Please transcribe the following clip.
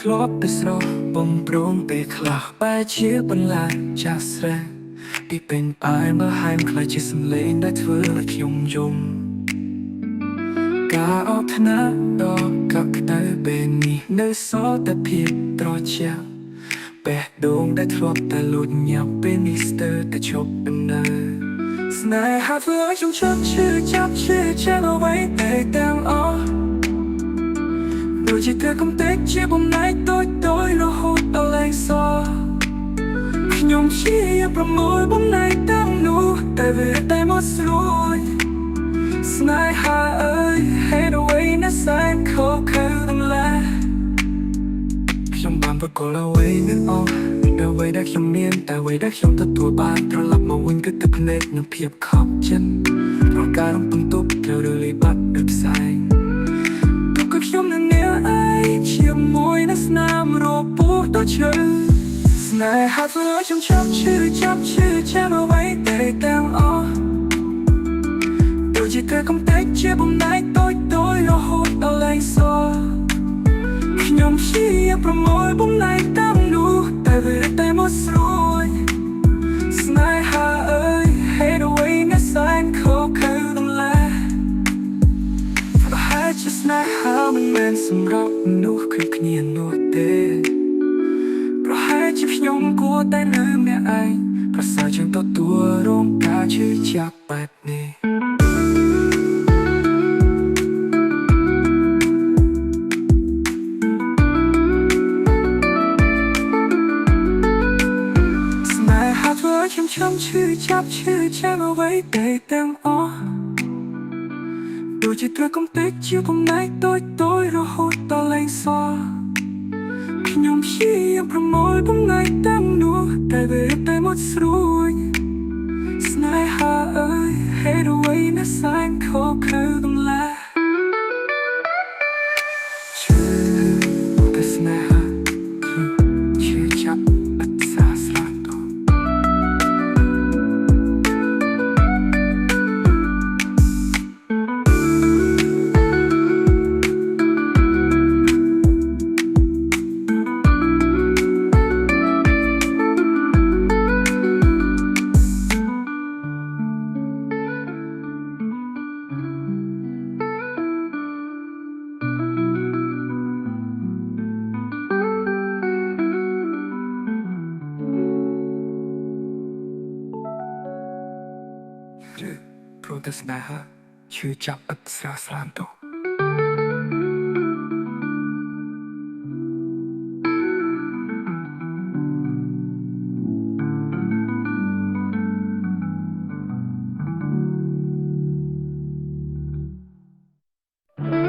ធ្លាប់តែស្រស់បំព្រងពេលខ្លះបែរជាបន្លាចចាស់ស្រែពីពេលអាយមើលហែមខ្លះជាសំឡេងដែលធ្វើឲ្យខ្ញុំយំការអបថ្នាក់ដ៏កក់ក្ដៅពេលនេះនៅសល់តែភាពត្រជាក់បេះដូងដែលធ្លាប់តែលូតញាប់ពេលនេះស្ទើរតែឈប់ដំណើរស្នេហាធ្វើឲ្យខ្ញុំឈចាប់ឈឺចាំអ្វីតែទាំងអស់ដូចជាធ្វើកំទេចជាបំណែកតូចរហូតដល់លែងសល់ខ្ញុំព្យាយាមប្រមូលបំណែកទាំងនោះតែវាតែមកស្រួយស្នេហាអើយហេតុអ្វីណាសែនខកខើទាំងឡាខ្ញុំបានប្រកល់អ្វីនឹងអស់តែអ្វីដែលខ្ញុំមានតែអ្វីដែលខ្ញុំទទួលបានត្រឡប់មកវិញគឺទឹកភ្នែកនិងភាពខកចិត្តប្រការរំពឹងទុកត្រូវរលាយបាត់ដូចផ្សែងទុកឲ្យខ្ញុំនឹងនាងឯងជាមួយនឹងស្នាមរបួសដ៏ជ្រៅស្នេហាធ្វើឲ្យខ្ញុំចាប់ឈឺចាំអ្វីតែទាំងអស់ដូចជាធ្វើកំទេចជាបំណែកតូចរហូតដល់លែងសល់ខ្ញុំព្យាយាមប្រមូលបំណែកទាំងនោះតែវាតែមកស្រួយស្នេហាអើយហេតុអ្វីណាសែនខកខើទាំងឡាប្រហែលជាស្នេហាមិនមែនសម្រាប់មនុស្សគ្រប់គ្នានោះទេប្រហែលជាខ្ញុំគួរតែនៅម្នាក់ឯងប្រសើរជាងទទួលរងការឈឺចាប់បែបនេះខ្ញុំឈឺចាប់អ្វីតែទាំងអស់ដូចជាត្រូវកំទេចជាបំណែកតូចរហូតដល់លែងសល់ខ្ញុំព្យាយាមប្រមូលបំណែកទាំងនោះតែវាតែមកស្រួយស្នេហាអើយហេតុអ្វីណាសែនខកខើទាំងឡាឈឺតែស្នេហាឈឺចាប់អត់សាស្រាតព្រោះតែស្នេហាឈឺចាប់ឥតស្រាស្រានទោះ